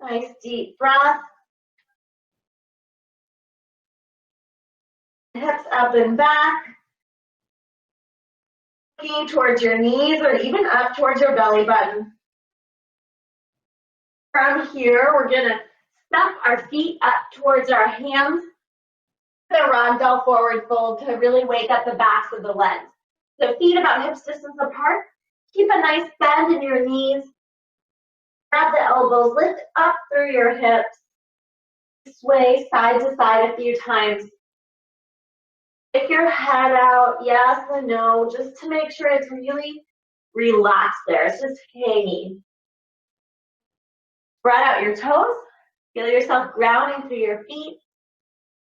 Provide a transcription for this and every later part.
Nice deep breath. Hips up and back. Looking towards your knees or even up towards your belly button. From here, we're going to step our feet up towards our hands. The Rondelle forward fold to really wake up the backs of the legs. So feet about hips distance apart. Keep a nice bend in your knees. Grab the elbows, lift up through your hips. Sway side to side a few times. Take your head out, yes and no, just to make sure it's really relaxed there. It's just hanging. Spread out your toes. Feel yourself grounding through your feet.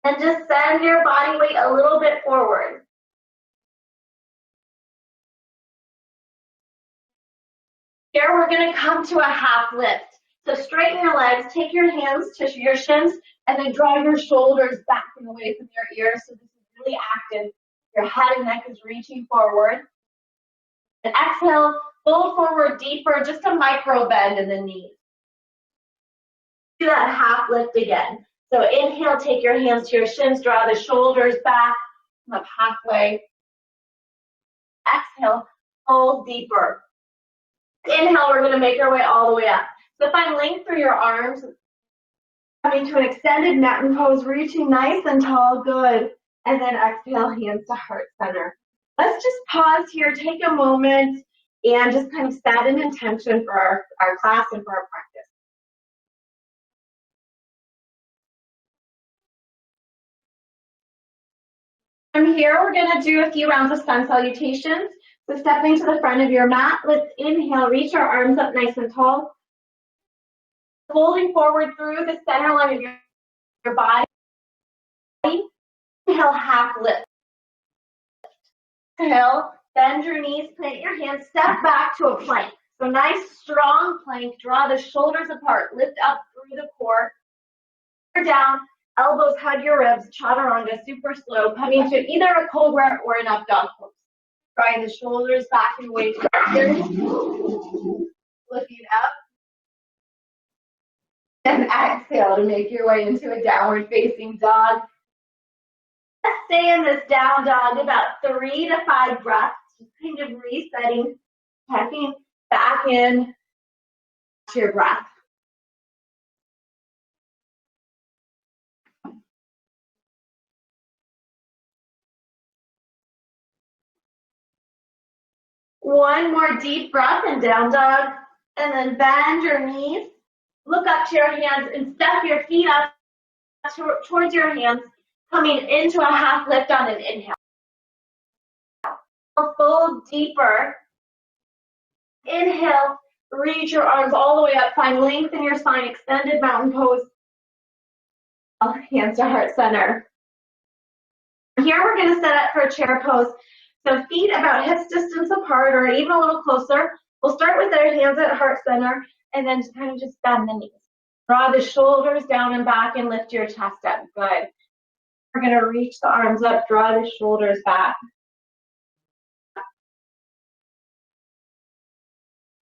And just send your body weight a little bit forward. Here we're going to come to a half lift. So straighten your legs, take your hands to your shins, and then draw your shoulders back and away from your ears. So this is really active. Your head and neck is reaching forward. And exhale, fold forward deeper, just a micro bend in the knees. Do that half lift again. So inhale, take your hands to your shins, draw the shoulders back, come up halfway. Exhale, fold deeper. Inhale, we're going to make our way all the way up. So find length through your arms, coming to an extended mountain pose, reaching nice and tall, good. And then exhale, hands to heart center. Let's just pause here, take a moment, and just kind of set an intention for our class and for our practice. From here, we're going to do a few rounds of sun salutations. So stepping to the front of your mat, let's inhale, reach our arms up nice and tall. Folding forward through the center line of your body. Inhale, half lift. Exhale, bend your knees, plant your hands, step back to a plank. So nice, strong plank. Draw the shoulders apart, lift up through the core. Down, elbows hug your ribs, chaturanga, super slow, coming to either a cobra or an up dog pose. Drawing the shoulders back and away to the ears. Looking up. And exhale to make your way into a downward facing dog. Let's stay in this down dog about 3 to 5 breaths, just kind of resetting, checking back in to your breath. One more deep breath in down dog, and then bend your knees, look up to your hands, and step your feet up towards your hands, coming into a half lift on an inhale. Fold deeper. Inhale, reach your arms all the way up, find length in your spine, extended mountain pose. Hands to heart center. Here we're going to set up for a chair pose. So feet about hips distance apart or even a little closer. We'll start with our hands at heart center and then kind of just bend the knees. Draw the shoulders down and back and lift your chest up. Good. We're going to reach the arms up, draw the shoulders back.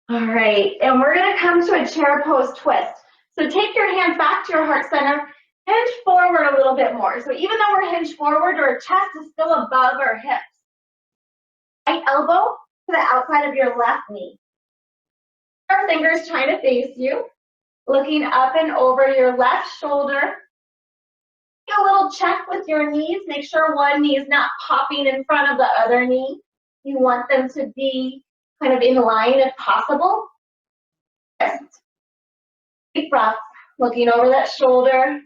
All right, and we're going to come to a chair pose twist. So take your hands back to your heart center, hinge forward a little bit more. So even though we're hinged forward, our chest is still above our hips. Right elbow to the outside of your left knee. Our fingers trying to face you, looking up and over your left shoulder. Take a little check with your knees. Make sure one knee is not popping in front of the other knee. You want them to be kind of in line if possible. Deep breath, looking over that shoulder.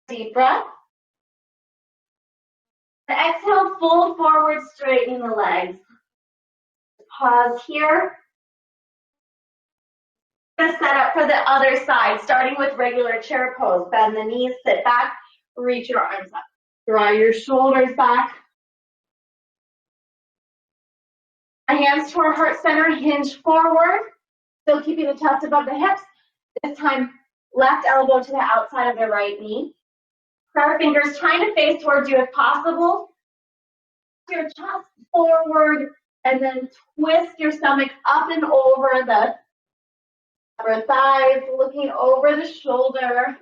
Deep breath. And exhale, fold forward, straightening the legs. Pause here. Going to set up for the other side, starting with regular chair pose. Bend the knees, sit back, reach your arms up. Draw your shoulders back. Hands to our heart center, hinge forward. Still keeping the chest above the hips. This time, left elbow to the outside of the right knee. Prayer fingers trying to face towards you if possible. Your chest forward and then twist your stomach up and over the Upper thighs, looking over the shoulder.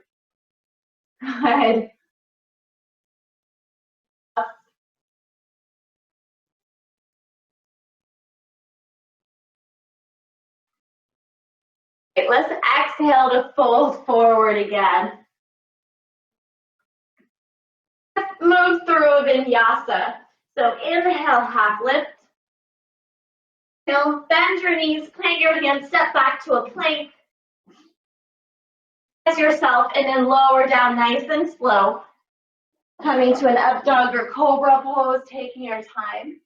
Good. Okay, let's exhale to fold forward again. Let's move through a vinyasa. So inhale, half lift. Exhale, bend your knees, plant your hands, step back to a plank. As yourself, and then lower down nice and slow. Coming to an up dog or cobra pose, taking your time.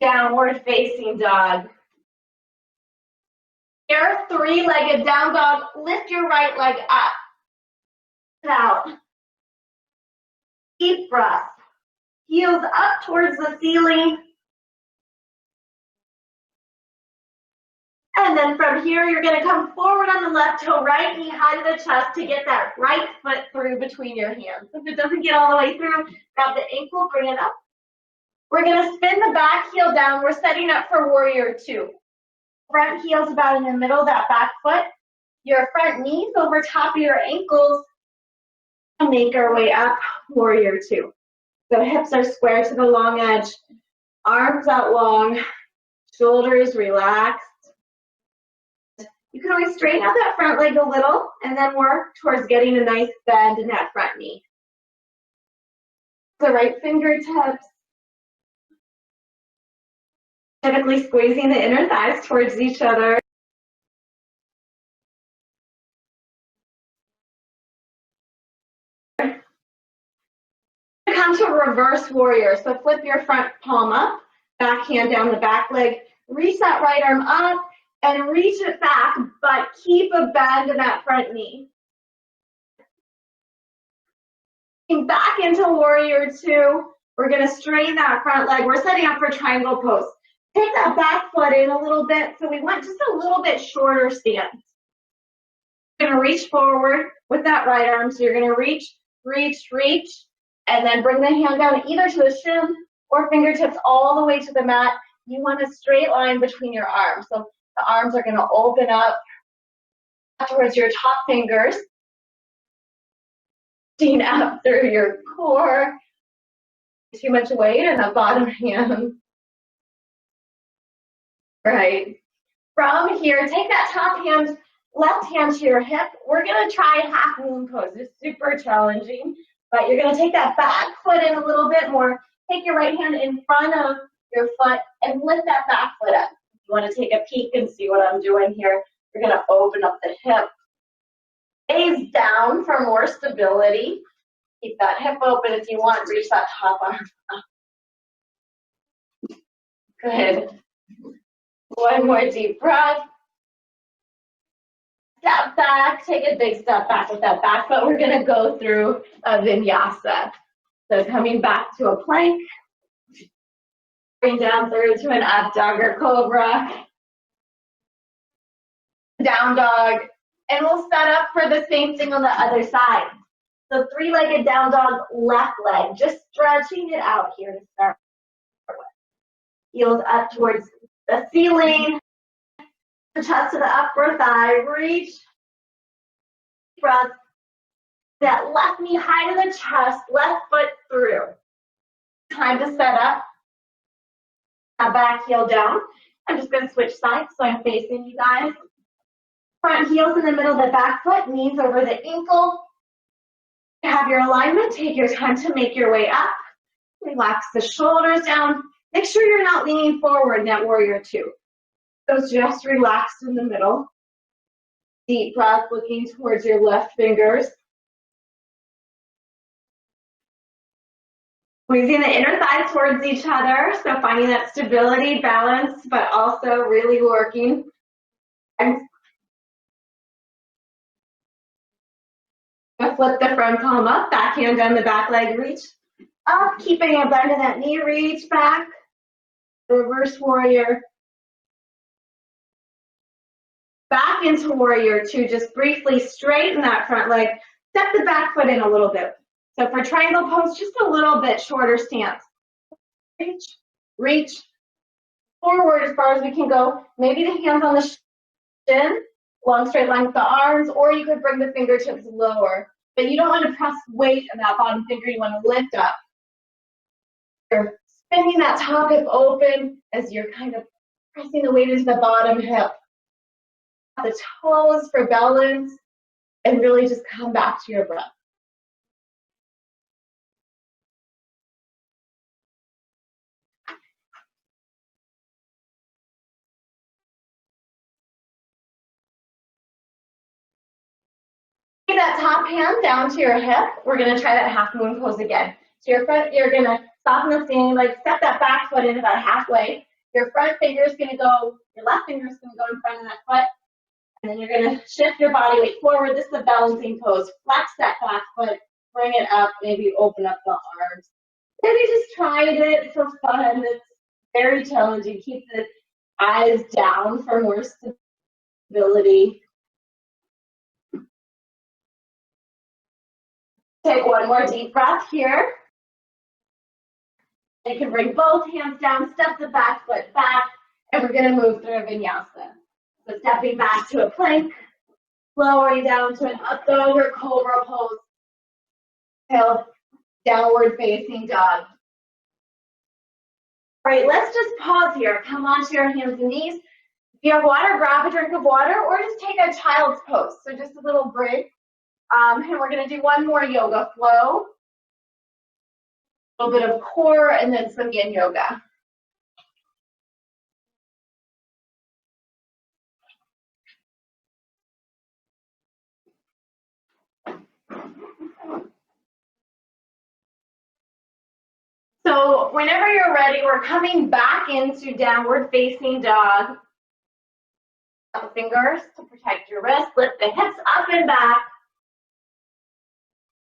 Downward facing dog. Here, three-legged down dog. Lift your right leg up. Out. Deep breath. Heels up towards the ceiling. And then from here, you're going to come forward on the left toe, right knee high to the chest to get that right foot through between your hands. If it doesn't get all the way through, grab the ankle, bring it up. We're going to spin the back heel down. We're setting up for warrior two. Front heel's about in the middle of that back foot. Your front knees over top of your ankles. And make our way up, warrior two. So hips are square to the long edge. Arms out long. Shoulders relaxed. You can always straighten out that front leg a little and then work towards getting a nice bend in that front knee. The right fingertips. Typically squeezing the inner thighs towards each other. Come to reverse warrior. So flip your front palm up, back hand down the back leg, reach that right arm up and reach it back, but keep a bend in that front knee. Back into warrior two. We're going to straighten that front leg. We're setting up for triangle pose. Take that back foot in a little bit. So we want just a little bit shorter stance. You're going to reach forward with that right arm. So you're going to reach, reach, reach, and then bring the hand down either to the shin or fingertips all the way to the mat. You want a straight line between your arms. So the arms are going to open up towards your top fingers. Up through your core. Too much weight in the bottom hand. Right. From here, take that top hand, left hand to your hip. We're going to try half moon pose. It's super challenging, but you're going to take that back foot in a little bit more. Take your right hand in front of your foot and lift that back foot up. If you want to take a peek and see what I'm doing here, you're going to open up the hip. Gaze down for more stability. Keep that hip open if you want. Reach that top arm up. Good. One more deep breath. Step back. Take a big step back with that back foot. We're going to go through a vinyasa. So coming back to a plank. Bring down through to an up dog or cobra. Down dog. And we'll set up for the same thing on the other side. So three-legged down dog, left leg. Just stretching it out here to start with. Heels up towards the ceiling. The chest to the upper thigh. Reach. Breath. That left knee high to the chest. Left foot through. Time to set up. That back heel down. I'm just going to switch sides so I'm facing you guys. Front heels in the middle of the back foot, knees over the ankle. Have your alignment, take your time to make your way up. Relax the shoulders down. Make sure you're not leaning forward in that warrior two. So just relaxed in the middle. Deep breath, looking towards your left fingers. Squeezing the inner thighs towards each other. So finding that stability, balance, but also really working. And flip the front palm up, back hand down the back leg, reach up, keeping a bend in that knee, reach back, reverse warrior. Back into warrior two, just briefly straighten that front leg, step the back foot in a little bit. So for triangle pose, just a little bit shorter stance. Reach, reach, forward as far as we can go. Maybe the hands on the shin, long straight line with the arms, or you could bring the fingertips lower. But you don't want to press weight in that bottom finger. You want to lift up. You're spinning that top hip open as you're kind of pressing the weight into the bottom hip. The toes for balance, and really just come back to your breath. Take that top hand down to your hip. We're going to try that half moon pose again. So your front, you're going to soften the standing leg, step that back foot in about halfway. Your front finger is going to go, your left finger is going to go in front of that foot. And then you're going to shift your body weight forward. This is a balancing pose. Flex that back foot, bring it up, maybe open up the arms. Maybe just tried it for fun. It's very challenging. Keep the eyes down for more stability. Take one more deep breath here. You can bring both hands down, step the back foot back, and we're going to move through a vinyasa. So stepping back to a plank, lowering down to an up dog or cobra pose, till downward facing dog. All right, let's just pause here. Come onto your hands and knees. If you have water, grab a drink of water, or just take a child's pose. So just a little break. And we're going to do one more yoga flow. A little bit of core and then some yin yoga. So whenever you're ready, we're coming back into downward facing dog. Fingers to protect your wrist. Lift the hips up and back.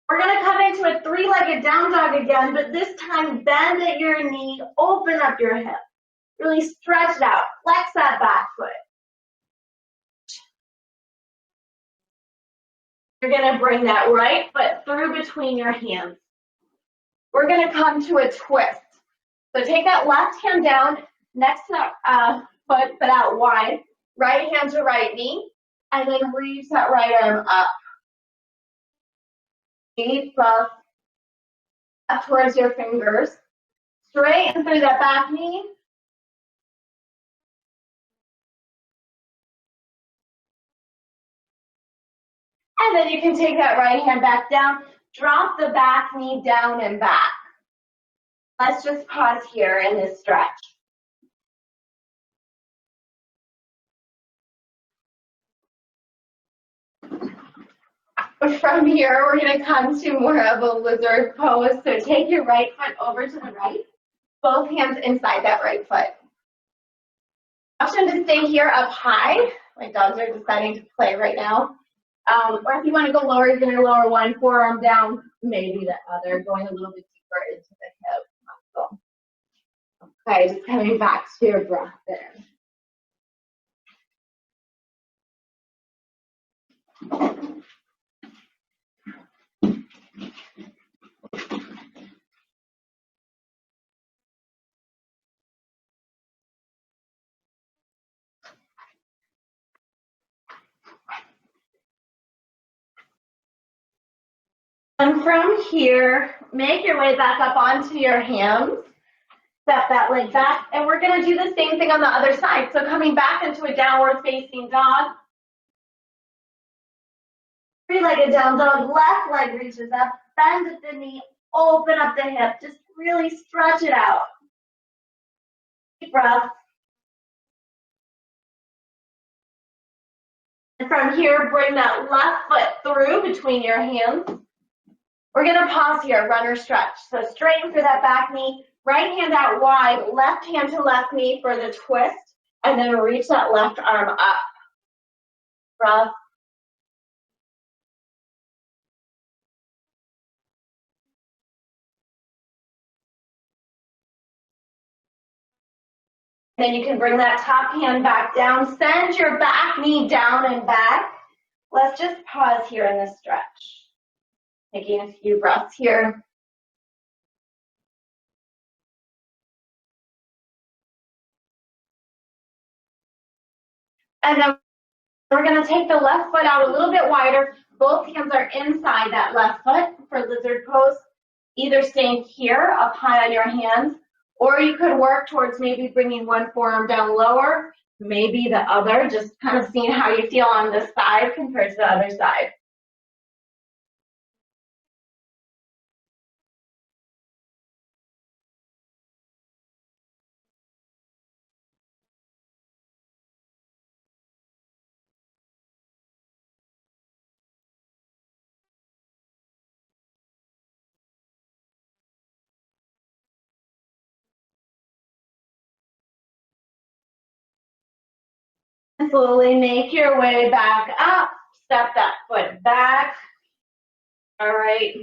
We're going to come into a three-legged down dog again, but this time bend at your knee, open up your hip. Really stretch it out. Flex that back foot. You're going to bring that right foot through between your hands. We're going to come to a twist. So take that left hand down next to that foot, but out wide. Right hand to right knee, and then reach that right arm up. Deep breath up towards your fingers. Straighten through that back knee. And then you can take that right hand back down. Drop the back knee down and back. Let's just pause here in this stretch. From here, we're going to come to more of a lizard pose. So take your right foot over to the right. Both hands inside that right foot. Option to stay here up high. My dogs are deciding to play right now. Or if you want to go lower, you're going to lower one forearm down, maybe the other, going a little bit deeper into the hip muscle. Okay, just coming back to your breath there. And from here, make your way back up onto your hands. Step that leg back, and we're going to do the same thing on the other side. So coming back into a downward facing dog. Three-legged down dog, left leg reaches up, bend at the knee, open up the hip, just really stretch it out. Deep breath. And from here, bring that left foot through between your hands. We're going to pause here, runner stretch. So straighten through that back knee, right hand out wide, left hand to left knee for the twist, and then reach that left arm up. Breath. Then you can bring that top hand back down, send your back knee down and back. Let's just pause here in this stretch. Taking a few breaths here. And then we're going to take the left foot out a little bit wider. Both hands are inside that left foot for lizard pose, either staying here up high on your hands, or you could work towards maybe bringing one forearm down lower, maybe the other, just kind of seeing how you feel on this side compared to the other side. Slowly make your way back up. Step that foot back. All right.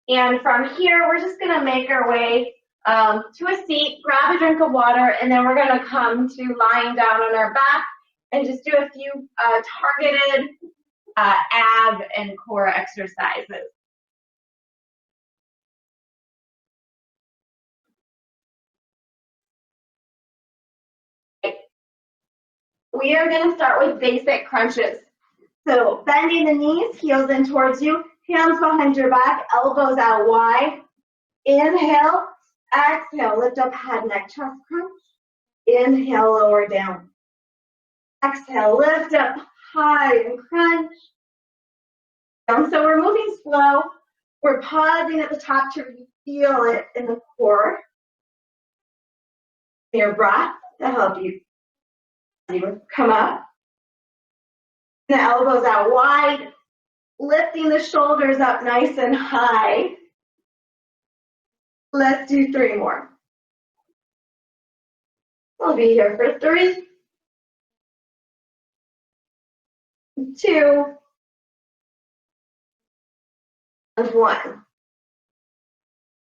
And from here, we're just going to make our way to a seat, grab a drink of water, and then we're going to come to lying down on our back and just do a few targeted ab and core exercises. We are going to start with basic crunches. So bending the knees, heels in towards you, hands behind your back, elbows out wide. Inhale, exhale, lift up head, neck, chest crunch. Inhale, lower down. Exhale, lift up high and crunch. So we're moving slow. We're pausing at the top to feel it in the core. Your breath to help you come up. The elbows out wide, lifting the shoulders up nice and high. Let's do 3 more. We'll be here for 3, 2, and 1.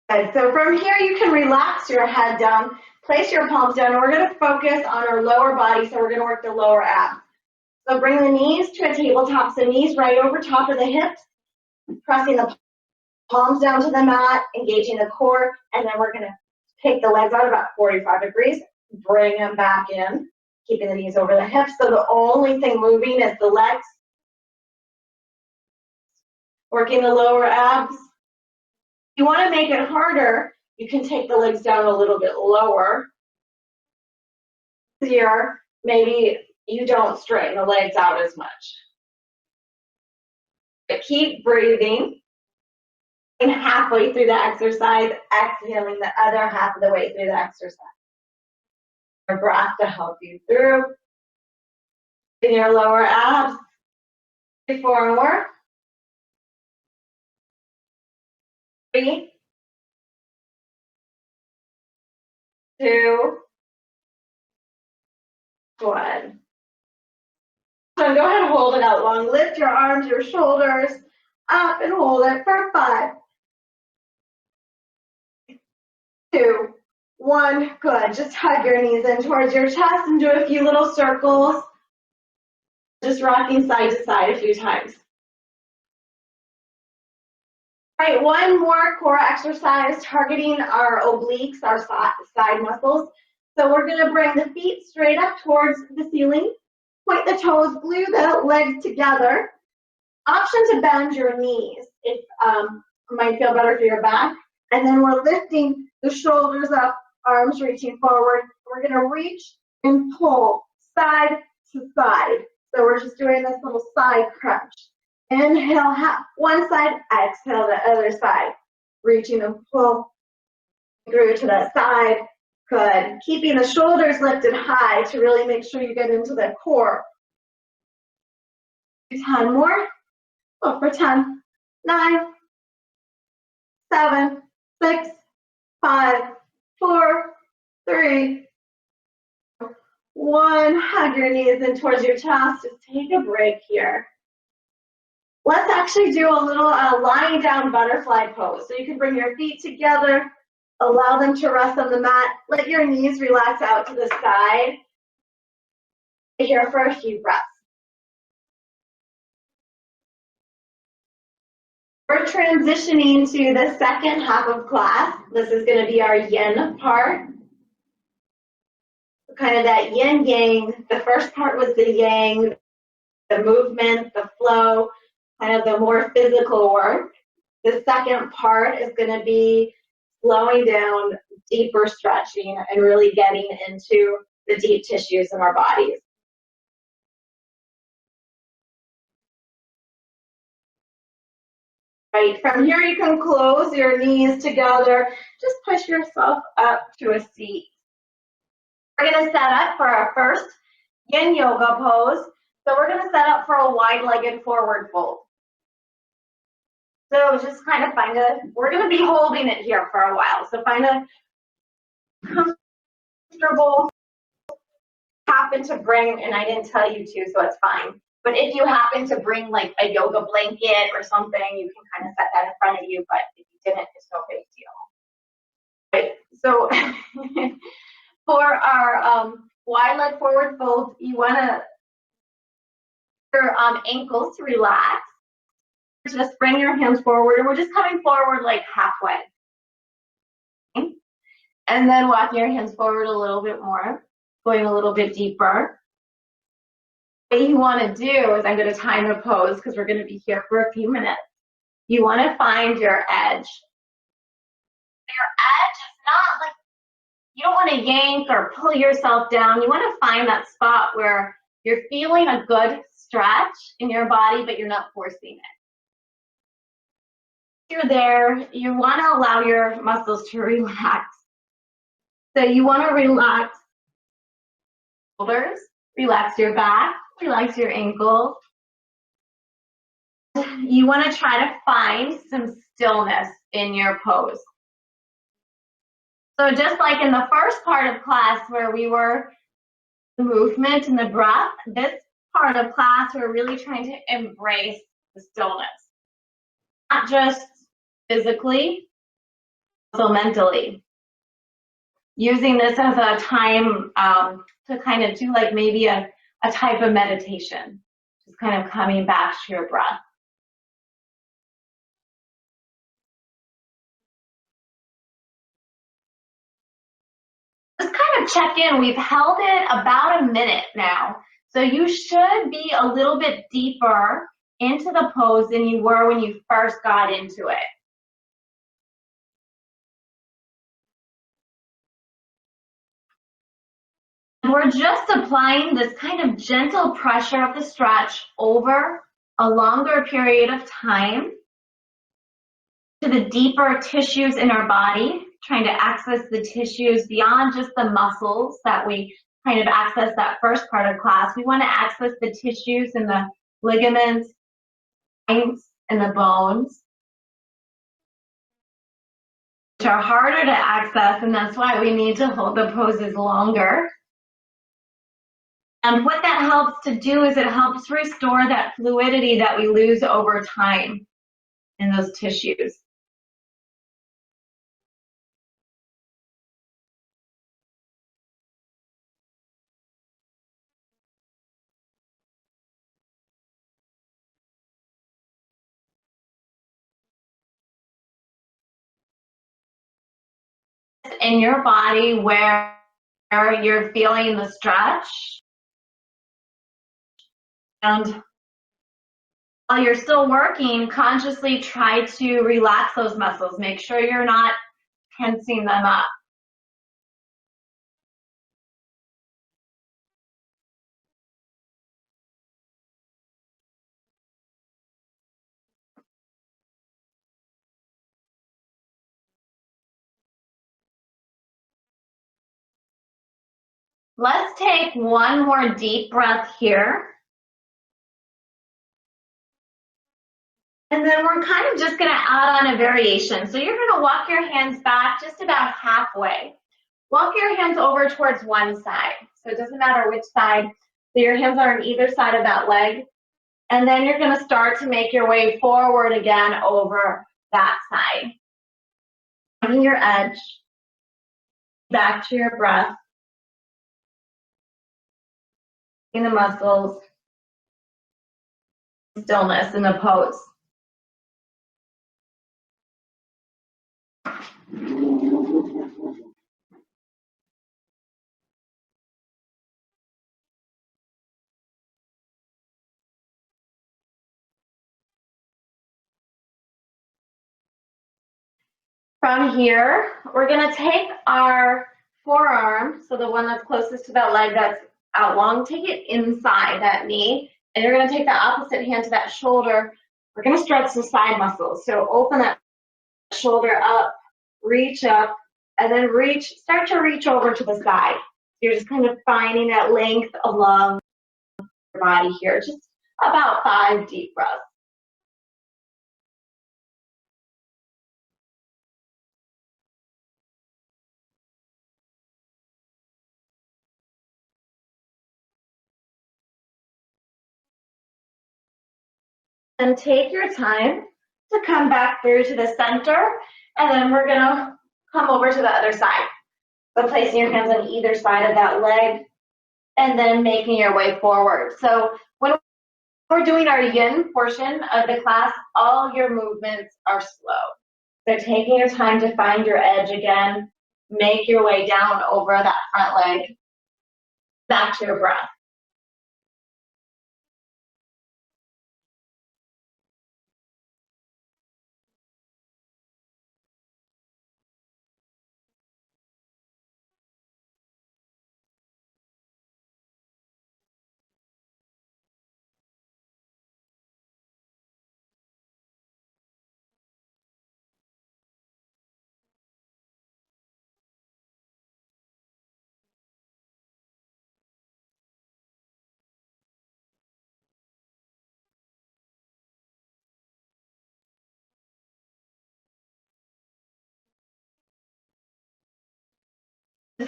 Good. So from here, you can relax your head down, place your palms down, and we're going to focus on our lower body, so we're going to work the lower abs. So bring the knees to a tabletop, so knees right over top of the hips, pressing the palms down to the mat, engaging the core, and then we're going to take the legs out about 45 degrees, bring them back in, keeping the knees over the hips, so the only thing moving is the legs. Working the lower abs. If you want to make it harder, you can take the legs down a little bit lower. Here, maybe you don't straighten the legs out as much. But keep breathing. And halfway through the exercise, exhaling the other half of the way through the exercise. Your breath to help you through. In your lower abs. 4 more. 3, 2, 1. So go ahead and hold it out long. Lift your arms, your shoulders up and hold it for 5, 2, 1. Good. Just hug your knees in towards your chest and do a few little circles. Just rocking side to side a few times. All right, one more core exercise targeting our obliques, our side muscles. So we're going to bring the feet straight up towards the ceiling. Point the toes, glue the legs together. Option to bend your knees. It might feel better for your back. And then we're lifting the shoulders up, arms reaching forward. We're going to reach and pull side to side. So we're just doing this little side crunch. Inhale, one side, exhale the other side. Reaching and pull through to that side. Good. Keeping the shoulders lifted high to really make sure you get into the core. 10 more. Go for 10, 9, 7, 6, 5, 4, 3, 1. Hug your knees in towards your chest. Just take a break here. Let's actually do a little lying down butterfly pose. So you can bring your feet together, allow them to rest on the mat. Let your knees relax out to the side. Here for a few breaths. We're transitioning to the second half of class. This is going to be our yin part. kind of that yin yang. The first part was the yang, the movement, the flow, kind of the more physical work. The second part is going to be slowing down, deeper stretching, and really getting into the deep tissues of our bodies. Right, from here you can close your knees together. Just push yourself up to a seat. We're going to set up for our first Yin Yoga pose. So we're going to set up for a wide-legged forward fold. So just kind of find we're going to be holding it here for a while. So find a comfortable, happen to bring, and I didn't tell you to, so it's fine. But if you happen to bring like a yoga blanket or something, you can kind of set that in front of you, but if you didn't, it's no big deal. Right, so for our wide leg forward fold, you want to your ankles to relax. Just bring your hands forward, and we're just coming forward like halfway. Okay? And then walking your hands forward a little bit more, going a little bit deeper. What you want to do is I'm going to time the pose because we're going to be here for a few minutes. You want to find your edge. Your edge is not like, you don't want to yank or pull yourself down. You want to find that spot where you're feeling a good stretch in your body, but you're not forcing it. You're there, you want to allow your muscles to relax. So you want to relax shoulders, relax your back, relax your ankles. You want to try to find some stillness in your pose. So just like in the first part of class where we were the movement and the breath, this part of class we're really trying to embrace the stillness. Not just physically, also mentally. Using this as a time to kind of do like maybe a type of meditation. Just kind of coming back to your breath. Just kind of check in. We've held it about a minute now. So you should be a little bit deeper into the pose than you were when you first got into it. We're just applying this kind of gentle pressure of the stretch over a longer period of time to the deeper tissues in our body, trying to access the tissues beyond just the muscles that we kind of access that first part of class. We want to access the tissues and the ligaments, joints, and the bones, which are harder to access, and that's why we need to hold the poses longer. And what that helps to do is it helps restore that fluidity that we lose over time in those tissues. In your body where you're feeling the stretch. And while you're still working, consciously try to relax those muscles. Make sure you're not tensing them up. Let's take one more deep breath here. And then we're kind of just going to add on a variation. So you're going to walk your hands back just about halfway. Walk your hands over towards one side. So it doesn't matter which side. So your hands are on either side of that leg. And then you're going to start to make your way forward again over that side. Finding your edge. Back to your breath. In the muscles. Stillness in the pose. From here, we're gonna take our forearm, so the one that's closest to that leg that's out long, take it inside that knee, and you're gonna take the opposite hand to that shoulder. We're gonna stretch the side muscles. So open that shoulder up, reach up, and then start to reach over to the side. You're just kind of finding that length along your body here. Just about 5 deep breaths. And take your time to come back through to the center, and then we're gonna come over to the other side. So placing your hands on either side of that leg, and then making your way forward. So when we're doing our yin portion of the class, all your movements are slow. So taking your time to find your edge again, make your way down over that front leg, back to your breath.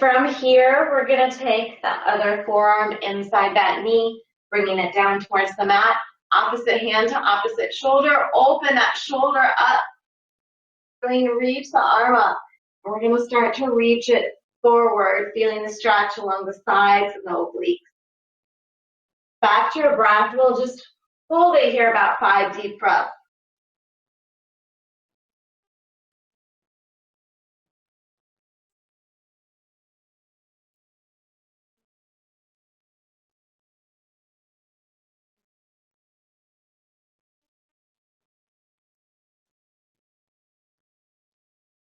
From here, we're gonna take the other forearm inside that knee, bringing it down towards the mat. Opposite hand to opposite shoulder. Open that shoulder up. Going to reach the arm up. We're gonna start to reach it forward, feeling the stretch along the sides and the obliques. Back to your breath. We'll just hold it here about 5 deep breaths.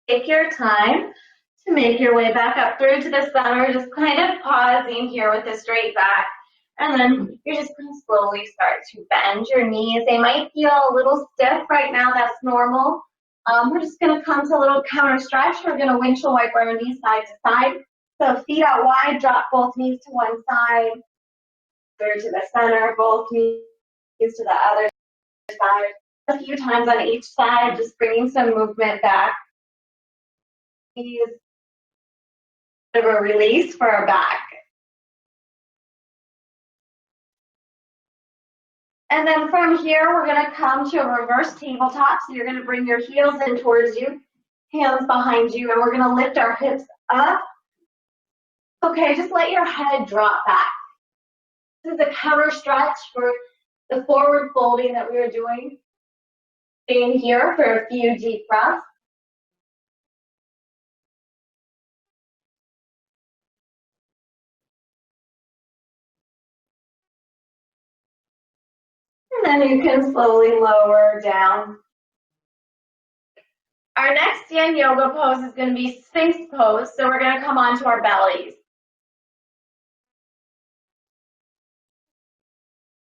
Take your time to make your way back up through to the center, just kind of pausing here with a straight back. And then you're just going to slowly start to bend your knees. They might feel a little stiff right now. That's normal. We're just going to come to a little counter stretch. We're going to windshield wiper our knees side to side. So feet out wide, drop both knees to one side, through to the center, both knees to the other side. A few times on each side, just bringing some movement back. Knees, bit of a release for our back. And then from here, we're going to come to a reverse tabletop. So you're going to bring your heels in towards you, hands behind you, and we're going to lift our hips up. Okay, just let your head drop back. This is a cover stretch for the forward folding that we were doing. Staying here for a few deep breaths. And then you can slowly lower down. Our next Yin Yoga pose is going to be Sphinx Pose. So we're going to come onto our bellies.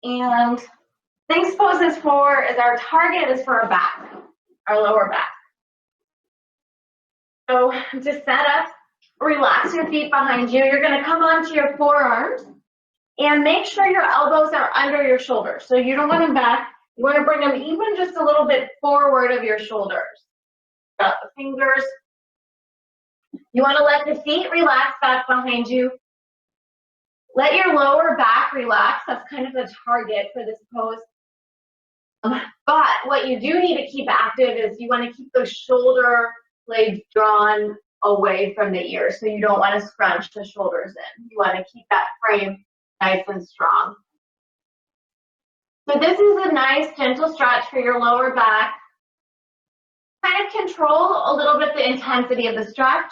And Sphinx Pose is our target is for our back, our lower back. So to set up, relax your feet behind you. You're going to come onto your forearms and make sure your elbows are under your shoulders. So you don't want them back. You want to bring them even just a little bit forward of your shoulders. Got the fingers. You want to let the feet relax back behind you. Let your lower back relax. That's kind of the target for this pose. But what you do need to keep active is you want to keep those shoulder blades drawn away from the ears. So you don't want to scrunch the shoulders in. You want to keep that frame nice and strong. So this is a nice gentle stretch for your lower back. Kind of control a little bit the intensity of the stretch.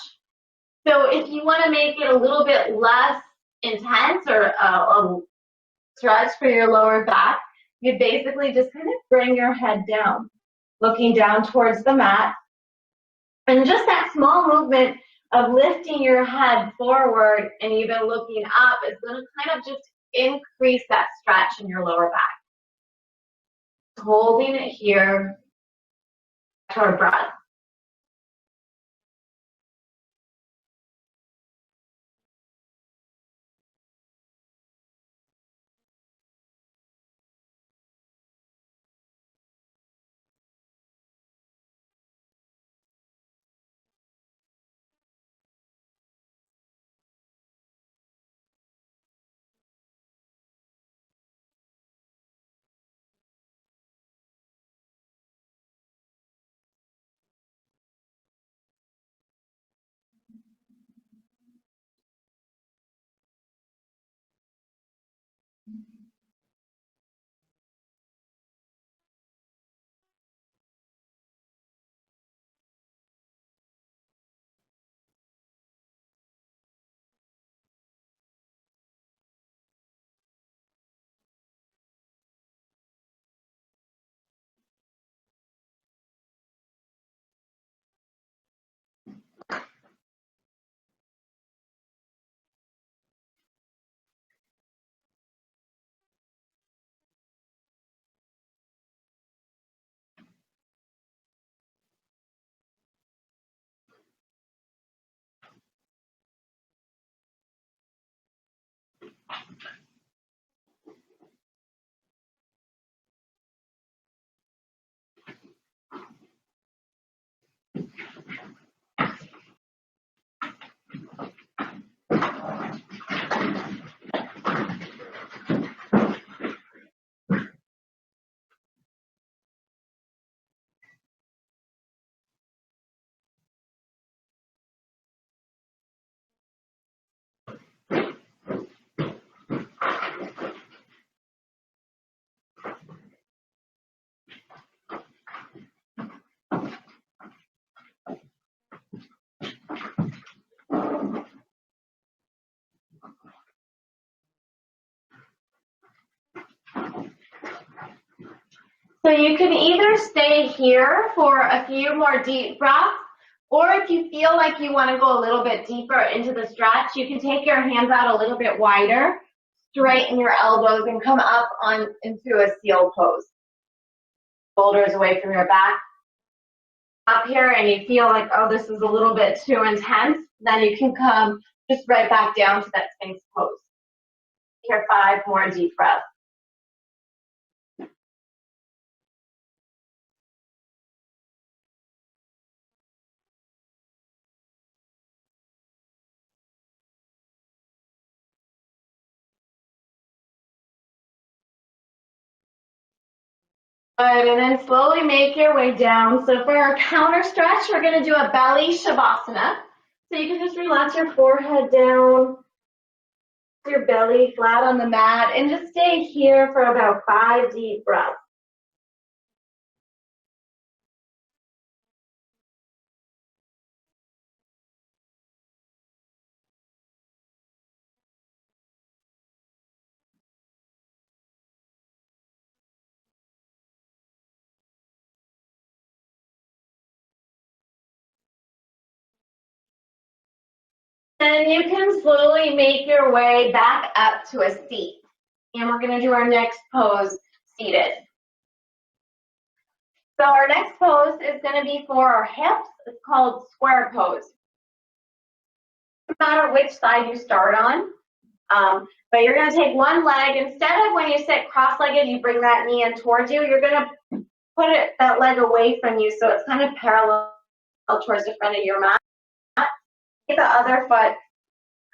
So if you want to make it a little bit less intense or a stretch for your lower back, you basically just kind of bring your head down, looking down towards the mat. And just that small movement of lifting your head forward and even looking up is going to kind of just increase that stretch in your lower back. Holding it here to our breath. So you can either stay here for a few more deep breaths, or if you feel like you want to go a little bit deeper into the stretch, you can take your hands out a little bit wider, straighten your elbows, and come up on into a seal pose. Shoulders away from your back. Up here and you feel like, oh, this is a little bit too intense, then you can come just right back down to that Sphinx pose. Here, 5 more deep breaths. Good, and then slowly make your way down. So for our counter stretch, we're going to do a belly Shavasana. So you can just relax your forehead down, your belly flat on the mat, and just stay here for about 5 deep breaths. And you can slowly make your way back up to a seat. And we're going to do our next pose seated. So our next pose is going to be for our hips. It's called square pose. No matter which side you start on, but you're going to take one leg. Instead of when you sit cross-legged, you bring that knee in towards you, you're going to put that leg away from you so it's kind of parallel towards the front of your mat. Take the other foot,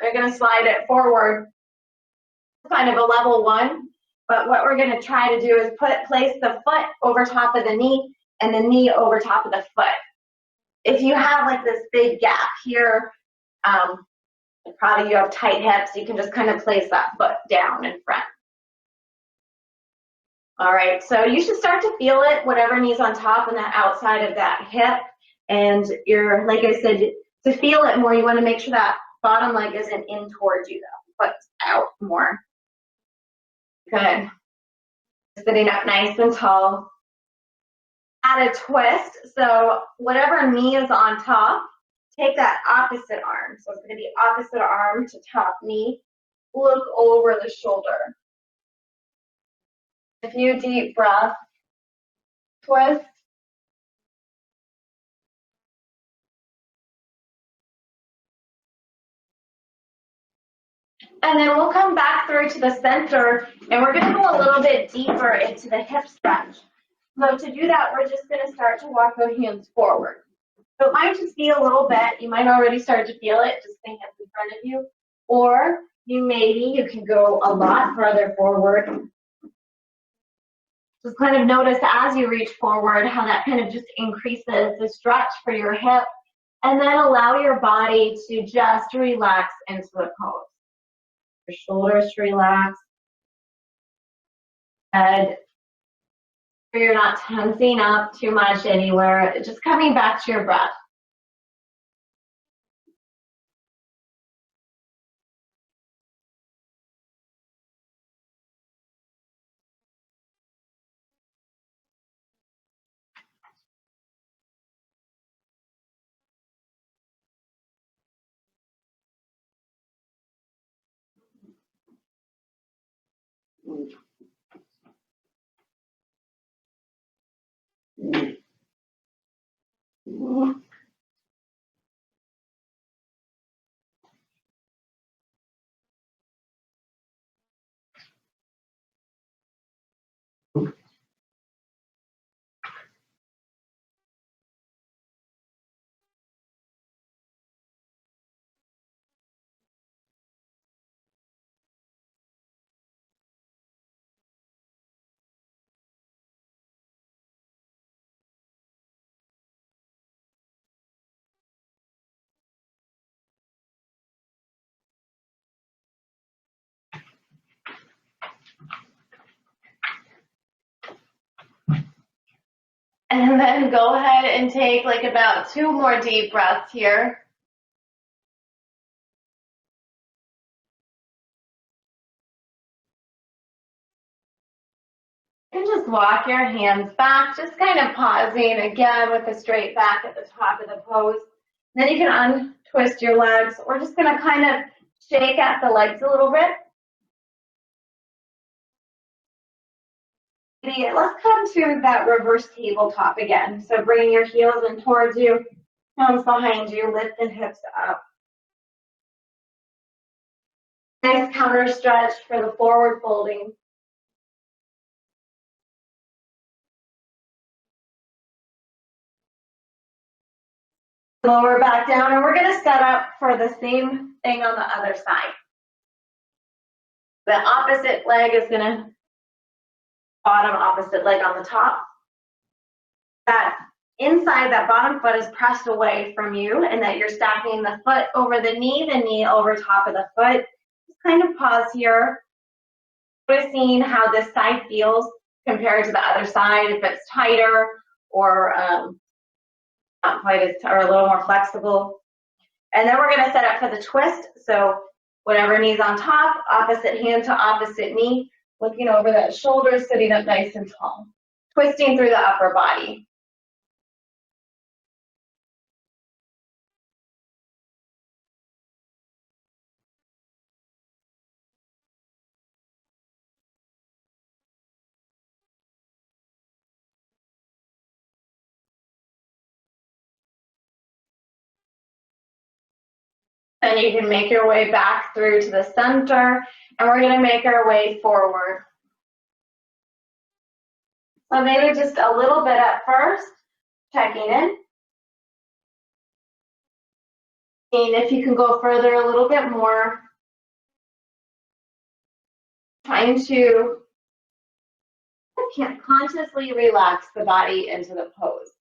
you're going to slide it forward, kind of a level one, but what we're going to try to do is place the foot over top of the knee and the knee over top of the foot. If you have like this big gap here, probably you have tight hips, you can just kind of place that foot down in front. All right, so you should start to feel it, whatever knee's on top and the outside of that hip. And you're, like I said, to feel it more, you want to make sure that bottom leg isn't in towards you, though. Foot's out more. Good. Sitting up nice and tall. Add a twist. So whatever knee is on top, take that opposite arm. So it's going to be opposite arm to top knee. Look over the shoulder. A few deep breaths. Twist. And then we'll come back through to the center, and we're going to go a little bit deeper into the hip stretch. So to do that, we're just going to start to walk our hands forward. So it might just be a little bit. You might already start to feel it, just think it's in front of you. Or you can go a lot further forward. Just kind of notice as you reach forward how that kind of just increases the stretch for your hip. And then allow your body to just relax into the pose. Your shoulders relax. Head. So you're not tensing up too much anywhere. Just coming back to your breath. And then go ahead and take like about 2 more deep breaths here. And just walk your hands back, just kind of pausing again with a straight back at the top of the pose. Then you can untwist your legs. We're just going to kind of shake at the legs a little bit. Let's come to that reverse tabletop again. So bringing your heels in towards you, hands behind you, lift the hips up. Nice counter stretch for the forward folding. Lower back down, and we're going to set up for the same thing on the other side. The opposite leg is going to bottom, opposite leg on the top. That inside, that bottom foot is pressed away from you, and that you're stacking the foot over the knee over top of the foot. Just kind of pause here. Noticing how this side feels compared to the other side, if it's tighter or not quite as, or a little more flexible. And then we're going to set up for the twist. So whatever knee's on top, opposite hand to opposite knee, looking over that shoulder, sitting up nice and tall. Twisting through the upper body. Then you can make your way back through to the center, and we're going to make our way forward. So maybe just a little bit at first, checking in. And if you can go further a little bit more, trying to consciously relax the body into the pose.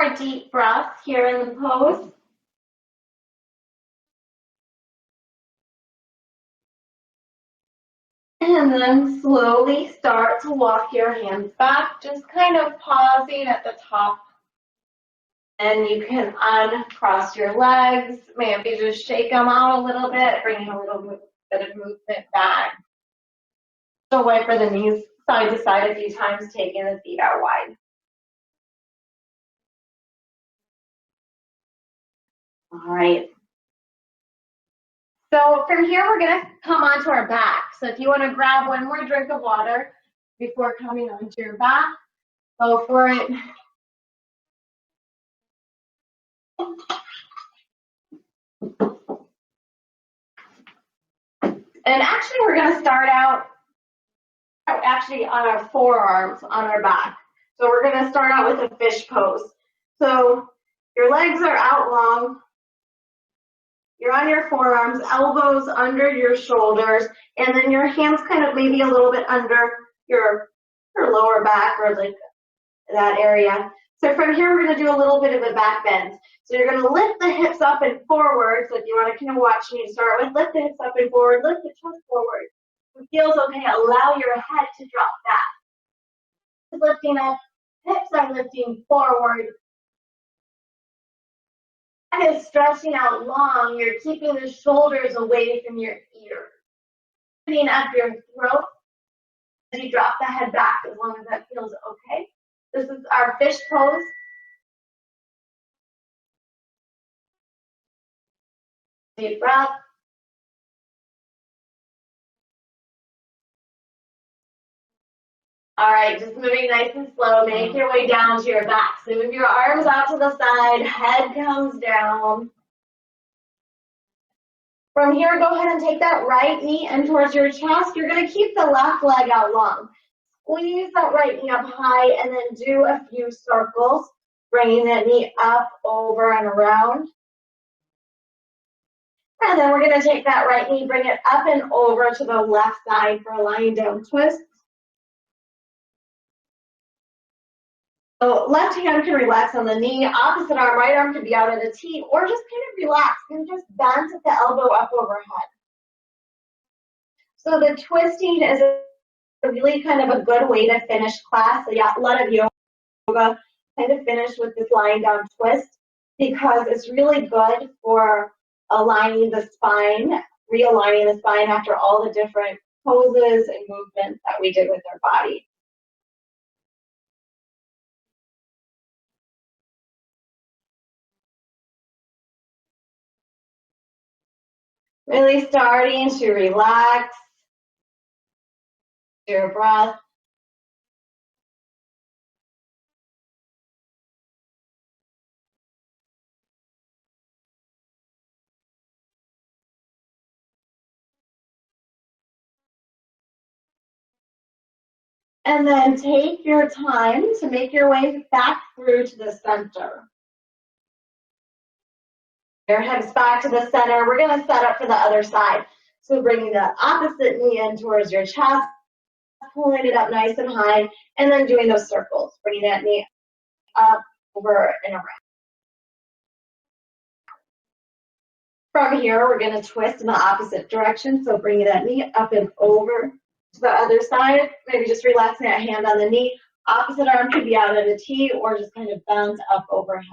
More deep breaths here in the pose. And then slowly start to walk your hands back, just kind of pausing at the top. And you can uncross your legs, maybe just shake them out a little bit, bringing a little bit of movement back. So wipe for the knees side to side a few times, taking the feet out wide. All right. So from here, we're going to come onto our back. So if you want to grab one more drink of water before coming onto your back, go for it. And actually, we're going to start out actually on our forearms on our back. So we're going to start out with a fish pose. So your legs are out long. You're on your forearms, elbows under your shoulders, and then your hands kind of maybe a little bit under your lower back or like that area. So from here, we're going to do a little bit of a back bend. So you're going to lift the hips up and forward. So if you want to kind of watch me to start with, lift the hips up and forward, lift the chest forward. If it feels okay, allow your head to drop back. Lifting up, hips are lifting forward. Head is stretching out long. You're keeping the shoulders away from your ears. Opening up your throat as you drop the head back, as long as that feels okay. This is our fish pose. Deep breath. All right, just moving nice and slow. Make your way down to your back. So move your arms out to the side. Head comes down. From here, go ahead and take that right knee in towards your chest. You're going to keep the left leg out long. Squeeze that right knee up high and then do a few circles, bringing that knee up, over, and around. And then we're going to take that right knee, bring it up and over to the left side for a lying down twist. So left hand can relax on the knee, opposite arm, right arm can be out at a T, or just kind of relax and just bend at the elbow up overhead. So the twisting is really kind of a good way to finish class. So yeah, a lot of yoga kind of finish with this lying down twist because it's really good for aligning the spine, realigning the spine after all the different poses and movements that we did with our body. Really starting to relax your breath. And then take your time to make your way back through to the center. Your hips back to the center. We're going to set up for the other side. So bringing the opposite knee in towards your chest, pulling it up nice and high, and then doing those circles, bringing that knee up, over, and around. From here, we're going to twist in the opposite direction. So bringing that knee up and over to the other side. Maybe just relaxing that hand on the knee. Opposite arm could be out at a T or just kind of bent up overhead.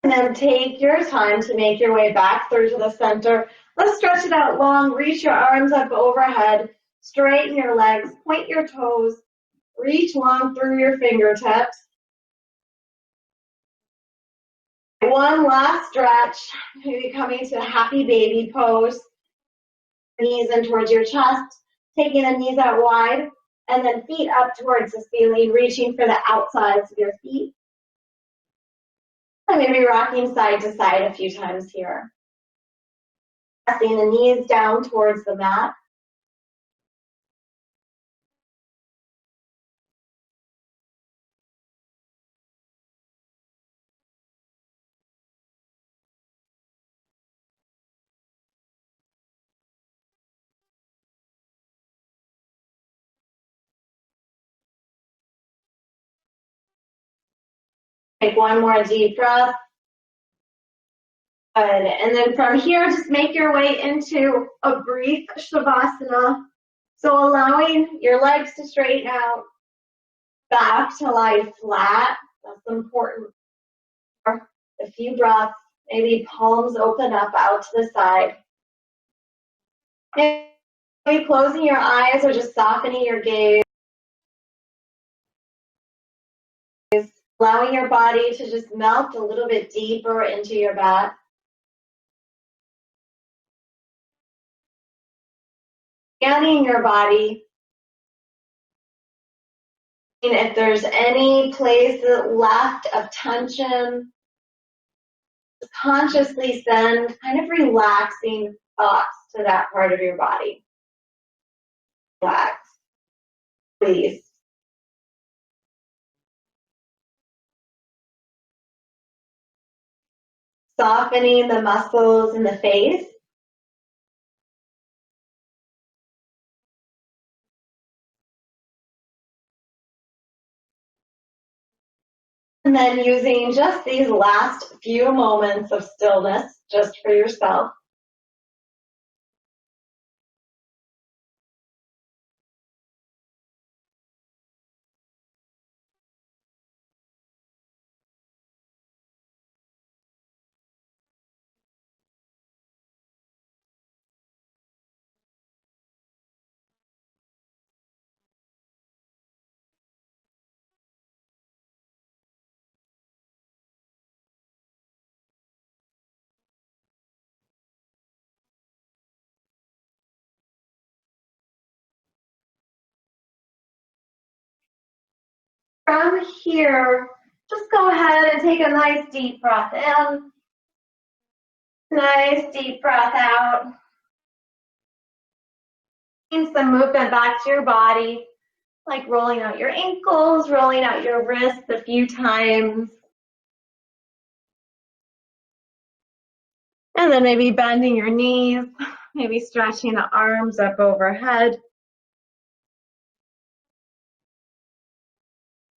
And then take your time to make your way back through to the center. Let's stretch it out long. Reach your arms up overhead. Straighten your legs. Point your toes. Reach long through your fingertips. One last stretch. Maybe coming to happy baby pose. Knees in towards your chest, taking the knees out wide, and then feet up towards the ceiling, reaching for the outsides of your feet. And maybe rocking side to side a few times here. Pressing the knees down towards the mat. Take one more deep breath. Good. And then from here, just make your way into a brief Shavasana. So allowing your legs to straighten out, back to lie flat. That's important. A few breaths, maybe palms open up out to the side. Maybe closing your eyes or just softening your gaze. Allowing your body to just melt a little bit deeper into your mat. Scanning your body. And if there's any place left of tension, consciously send kind of relaxing thoughts to that part of your body. Relax. Release. Softening the muscles in the face. And then using just these last few moments of stillness just for yourself. From here, just go ahead and take a nice deep breath in. Nice deep breath out. Bring some movement back to your body, like rolling out your ankles, rolling out your wrists a few times. And then maybe bending your knees, maybe stretching the arms up overhead.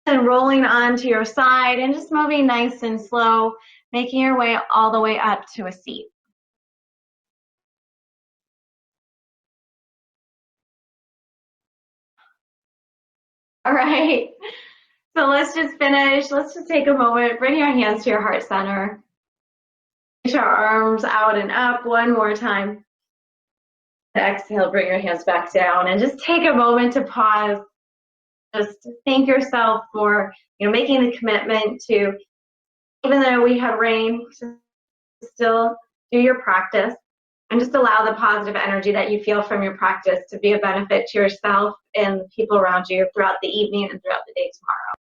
And rolling onto your side and just moving nice and slow, making your way all the way up to a seat. All right, so let's just finish. Let's just take a moment, bring your hands to your heart center. Reach our arms out and up one more time. Exhale, bring your hands back down and just take a moment to pause. Just thank yourself for making the commitment to, even though we have rain, still do your practice and just allow the positive energy that you feel from your practice to be a benefit to yourself and the people around you throughout the evening and throughout the day tomorrow.